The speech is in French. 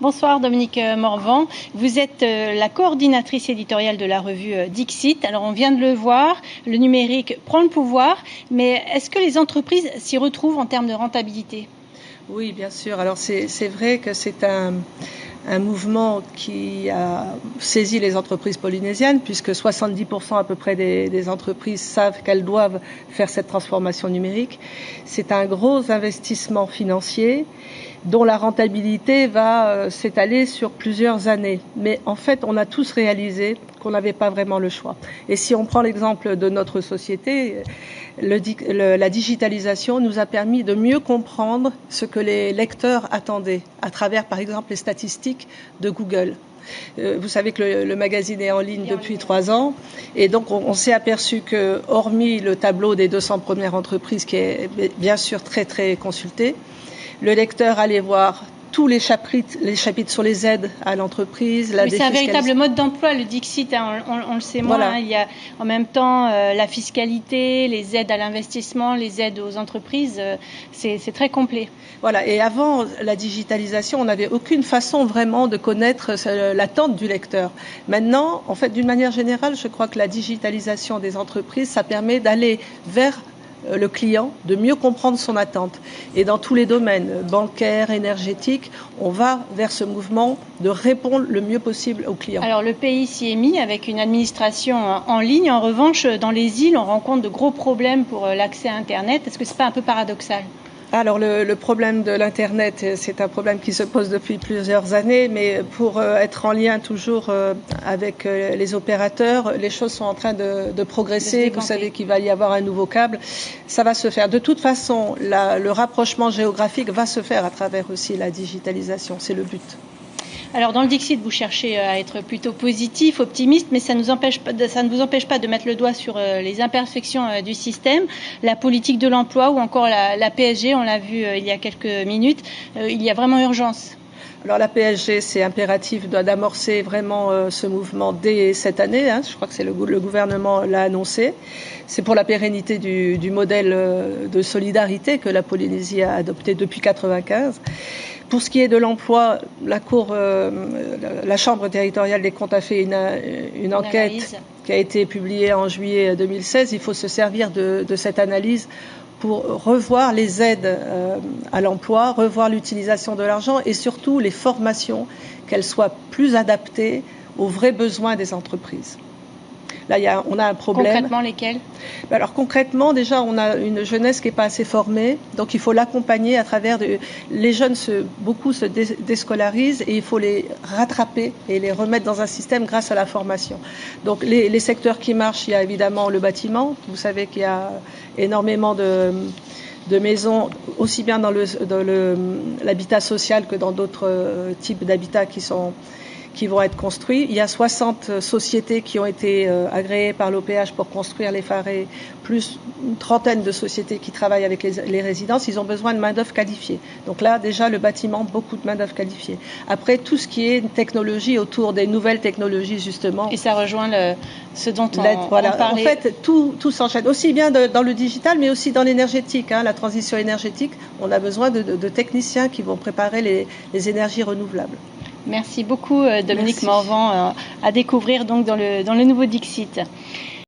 Bonsoir Dominique Morvan, vous êtes la coordinatrice éditoriale de la revue Dixit. Alors on vient de le voir, le numérique prend le pouvoir, mais est-ce que les entreprises s'y retrouvent en termes de rentabilité? Oui, bien sûr. Alors c'est vrai que c'est un mouvement qui a saisi les entreprises polynésiennes, puisque 70% à peu près des entreprises savent qu'elles doivent faire cette transformation numérique. C'est un gros investissement financier dont la rentabilité va s'étaler sur plusieurs années. Mais en fait, on a tous réalisé qu'on n'avait pas vraiment le choix. Et si on prend l'exemple de notre société, la digitalisation nous a permis de mieux comprendre ce que les lecteurs attendaient à travers, par exemple, les statistiques de Google. Vous savez que le magazine est en ligne depuis 3 ans et donc on s'est aperçu que, hormis le tableau des 200 premières entreprises qui est bien sûr très très consulté, le lecteur allait voir tous les chapitres sur les aides à l'entreprise. Mais c'est un véritable mode d'emploi, le Dixit, hein, on le sait moins. Voilà. Hein, il y a en même temps la fiscalité, les aides à l'investissement, les aides aux entreprises, c'est très complet. Voilà, et avant la digitalisation, on n'avait aucune façon vraiment de connaître l'attente du lecteur. Maintenant, en fait, d'une manière générale, je crois que la digitalisation des entreprises, ça permet d'aller vers le client, de mieux comprendre son attente. Et dans tous les domaines, bancaires, énergétiques, on va vers ce mouvement de répondre le mieux possible aux clients. Alors le pays s'y est mis avec une administration en ligne. En revanche, dans les îles, on rencontre de gros problèmes pour l'accès à Internet. Est-ce que c'est pas un peu paradoxal ? Alors le problème de l'Internet, c'est un problème qui se pose depuis plusieurs années, mais pour être en lien toujours avec les opérateurs, les choses sont en train de progresser. Vous savez qu'il va y avoir un nouveau câble. Ça va se faire. De toute façon, le rapprochement géographique va se faire à travers aussi la digitalisation. C'est le but. Alors dans le Dixit, vous cherchez à être plutôt positif, optimiste, mais ça ne vous empêche pas de mettre le doigt sur les imperfections du système, la politique de l'emploi ou encore la PSG, on l'a vu il y a quelques minutes. Il y a vraiment urgence. Alors la PSG, c'est impératif d'amorcer vraiment ce mouvement dès cette année. Hein. Je crois que le gouvernement l'a annoncé. C'est pour la pérennité du modèle de solidarité que la Polynésie a adopté depuis 1995. Pour ce qui est de l'emploi, la Chambre territoriale des comptes a fait une enquête qui a été publiée en juillet 2016. Il faut se servir de cette analyse pour revoir les aides à l'emploi, revoir l'utilisation de l'argent et surtout les formations, qu'elles soient plus adaptées aux vrais besoins des entreprises. Là, on a un problème. Concrètement, lesquels ? Alors concrètement, déjà, on a une jeunesse qui n'est pas assez formée, donc il faut l'accompagner à travers les jeunes beaucoup se déscolarisent et il faut les rattraper et les remettre dans un système grâce à la formation. Donc les secteurs qui marchent, il y a évidemment le bâtiment. Vous savez qu'il y a énormément de maisons, aussi bien dans l'habitat social que dans d'autres types d'habitats qui vont être construits. Il y a 60 sociétés qui ont été agréées par l'OPH pour construire les pharés, plus une trentaine de sociétés qui travaillent avec les résidences. Ils ont besoin de main-d'œuvre qualifiée. Donc là, déjà, le bâtiment, beaucoup de main-d'œuvre qualifiée. Après, tout ce qui est technologie autour des nouvelles technologies, justement. Et ça rejoint ce dont on parlait. En fait, tout s'enchaîne. Aussi bien dans le digital, mais aussi dans l'énergétique. Hein, la transition énergétique, on a besoin de techniciens qui vont préparer les énergies renouvelables. Merci beaucoup Dominique Morvan, à découvrir donc dans le nouveau Dixit.